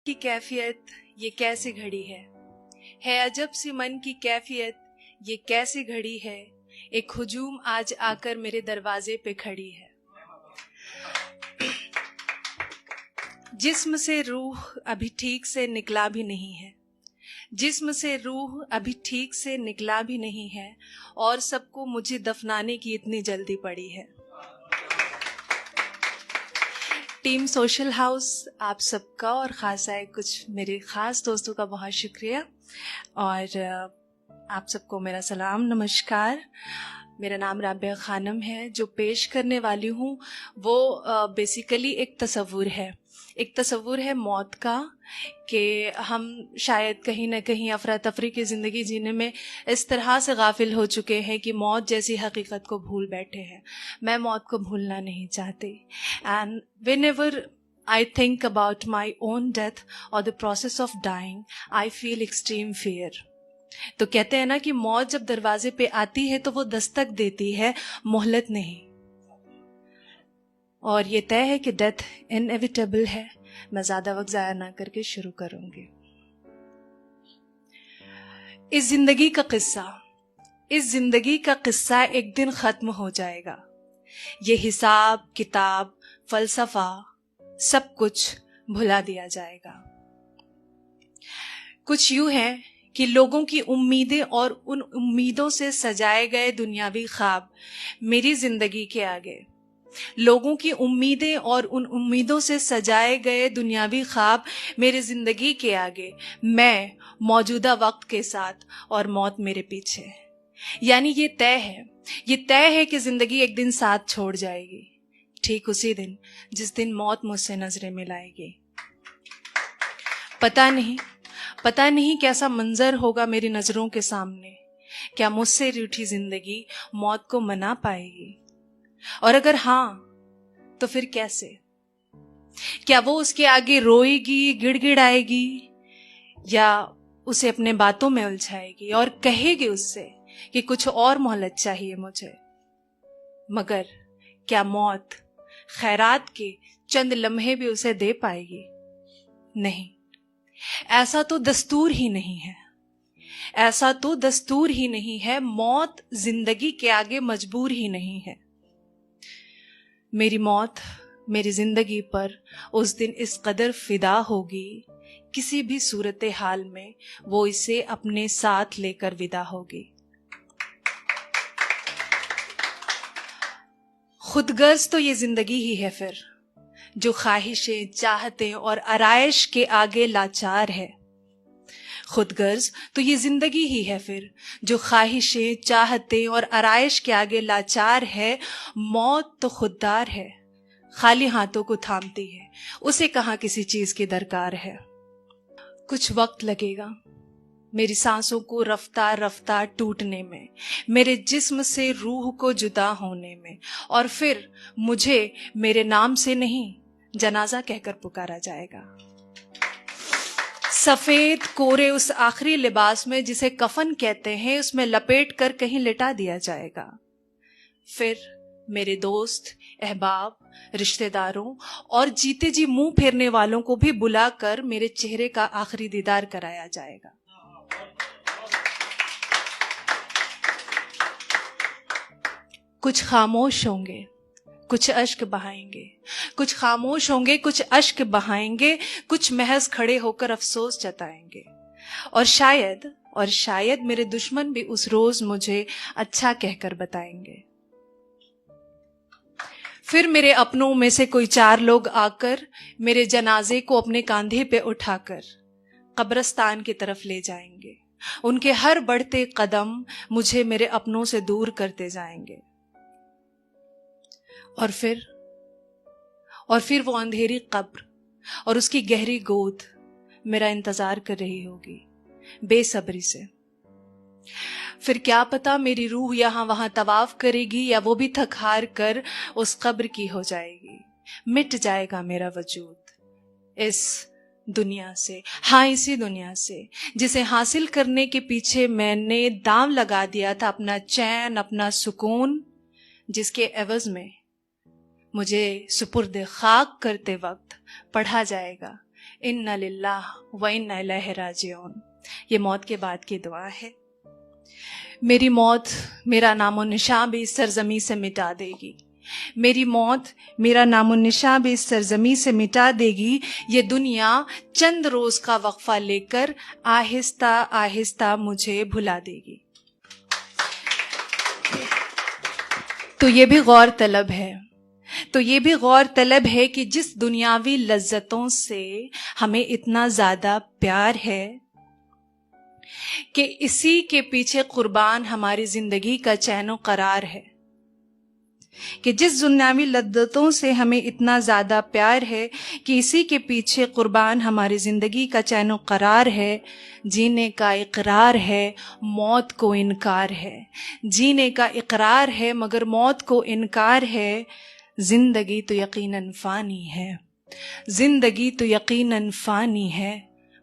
की कैफियत ये कैसी घड़ी है अजब सी मन की कैफियत ये कैसी घड़ी है। एक हुजूम आज आकर मेरे दरवाजे पे खड़ी है। जिस्म से रूह अभी ठीक से निकला भी नहीं है, जिस्म से रूह अभी ठीक से निकला भी नहीं है, और सबको मुझे दफनाने की इतनी जल्दी पड़ी है। टीम सोशल हाउस आप सबका और ख़ासा है कुछ मेरे ख़ास दोस्तों का बहुत शुक्रिया, और आप सबको मेरा सलाम नमस्कार। मेरा नाम राबिया खानम है। जो पेश करने वाली हूँ वो बेसिकली एक तसव्वुर है मौत का, कि हम शायद कहीं ना कहीं अफरा तफरी की ज़िंदगी जीने में इस तरह से गाफिल हो चुके हैं कि मौत जैसी हकीकत को भूल बैठे हैं। मैं मौत को भूलना नहीं चाहती, and whenever I think about my own death or the process of dying, I feel extreme fear. तो कहते हैं ना कि मौत जब दरवाजे पे आती है तो वो दस्तक देती है, मोहलत नहीं। और ये तय है कि डेथ इनएविटेबल है। मैं ज्यादा वक्त जाया ना करके शुरू करूंगी। इस जिंदगी का किस्सा एक दिन खत्म हो जाएगा। ये हिसाब किताब फलसफा सब कुछ भुला दिया जाएगा। कुछ यूं है कि लोगों की उम्मीदें और उन उम्मीदों से सजाए गए दुनियावी ख्वाब मेरी जिंदगी के आगे, लोगों की उम्मीदें और उन उम्मीदों से सजाए गए दुनियावी ख्वाब मेरी जिंदगी के आगे, मैं मौजूदा वक्त के साथ और मौत मेरे पीछे। यानी ये तय है कि जिंदगी एक दिन साथ छोड़ जाएगी, ठीक उसी दिन जिस दिन मौत मुझसे नजरें मिलाएगी। पता नहीं कैसा मंजर होगा मेरी नजरों के सामने। क्या मुझसे रूठी जिंदगी मौत को मना पाएगी? और अगर हाँ तो फिर कैसे? क्या वो उसके आगे रोएगी, गिड़गिड़ाएगी, या उसे अपने बातों में उलझाएगी और कहेगी उससे कि कुछ और मोहलत चाहिए मुझे? मगर क्या मौत खैरात के चंद लम्हे भी उसे दे पाएगी? नहीं, ऐसा तो दस्तूर ही नहीं है। मौत जिंदगी के आगे मजबूर ही नहीं है। मेरी मौत मेरी जिंदगी पर उस दिन इस कदर फिदा होगी, किसी भी सूरत हाल में वो इसे अपने साथ लेकर विदा होगी। खुदगर्ज तो ये जिंदगी ही है फिर, जो ख्वाहिशें चाहते और आराइश के आगे लाचार है। खुदगर्ज तो ये जिंदगी ही है फिर, जो ख्वाहिशें चाहते और आराइश के आगे लाचार है। मौत तो खुददार है, खाली हाथों को थामती है, उसे कहाँ किसी चीज की दरकार है। कुछ वक्त लगेगा मेरी सांसों को रफ्तार रफ्तार टूटने में, मेरे जिस्म से रूह को जुदा होने में, और फिर मुझे मेरे नाम से नहीं जनाजा कहकर पुकारा जाएगा। सफेद कोरे उस आखिरी लिबास में जिसे कफन कहते हैं, उसमें लपेट कर कहीं लिटा दिया जाएगा। फिर मेरे दोस्त, अहबाब, रिश्तेदारों और जीते जी मुंह फेरने वालों को भी बुलाकर मेरे चेहरे का आखिरी दीदार कराया जाएगा। कुछ खामोश होंगे, कुछ अश्क बहाएंगे, कुछ खामोश होंगे, कुछ अश्क बहाएंगे, कुछ महज खड़े होकर अफसोस जताएंगे। और शायद मेरे दुश्मन भी उस रोज मुझे अच्छा कहकर बताएंगे। फिर मेरे अपनों में से कोई 4 लोग आकर मेरे जनाजे को अपने कांधे पे उठाकर कब्रिस्तान की तरफ ले जाएंगे। उनके हर बढ़ते कदम मुझे मेरे अपनों से दूर करते जाएंगे। और फिर वो अंधेरी कब्र और उसकी गहरी गोद मेरा इंतजार कर रही होगी बेसब्री से। फिर क्या पता मेरी रूह यहां वहां तवाफ करेगी, या वो भी थक हार कर उस कब्र की हो जाएगी। मिट जाएगा मेरा वजूद इस दुनिया से, हाँ इसी दुनिया से जिसे हासिल करने के पीछे मैंने दांव लगा दिया था अपना चैन, अपना सुकून, जिसके एवज में मुझे सुपुर्द खाक करते वक्त पढ़ा जाएगा इन्ना लिल्लाह व इन्ना इलैहि राजिऊन। ये मौत के बाद की दुआ है। मेरी मौत मेरा नामो निशान भी इस सरजमी से मिटा देगी। मेरी मौत मेरा नामो निशान भी इस सरजमी से मिटा देगी। ये दुनिया चंद रोज का वक्फा लेकर आहिस्ता आहिस्ता मुझे भुला देगी। तो ये भी गौर तलब है, तो ये भी गौर तलब है कि जिस दुनियावी लज्जतों से हमें इतना ज्यादा प्यार है कि इसी के पीछे कुर्बान हमारी जिंदगी का चैनो करार है, कि जिस दुनियावी लज्जतों से हमें इतना ज्यादा प्यार है कि इसी के पीछे कुर्बान हमारी जिंदगी का चैनो करार है। जीने का इकरार है, मौत को इनकार है। जीने का इकरार है मगर मौत को इनकार है। जिंदगी तो यकीनन फानी है, जिंदगी तो यकीनन फानी है।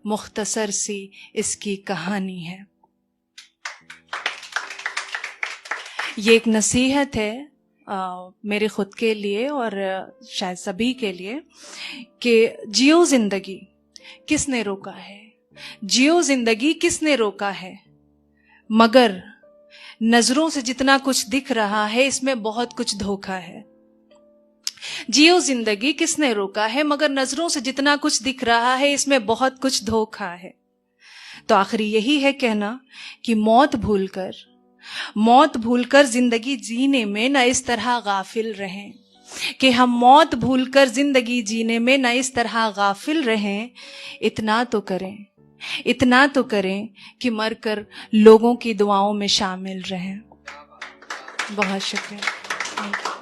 मुख्तसर सी इसकी कहानी है। ये एक नसीहत है मेरे खुद के लिए और शायद सभी के लिए कि जियो जिंदगी, किसने रोका है? जियो जिंदगी किसने रोका है? मगर नजरों से जितना कुछ दिख रहा है इसमें बहुत कुछ धोखा है। जियो जिंदगी किसने रोका है, मगर नजरों से जितना कुछ दिख रहा है इसमें बहुत कुछ धोखा है। तो आखिरी यही है कहना कि मौत भूलकर जिंदगी जीने में न इस तरह गाफिल रहें, कि हम मौत भूलकर जिंदगी जीने में न इस तरह गाफिल रहें। इतना तो करें कि मरकर लोगों की दुआओं में शामिल रहें। बहुत शुक्रिया।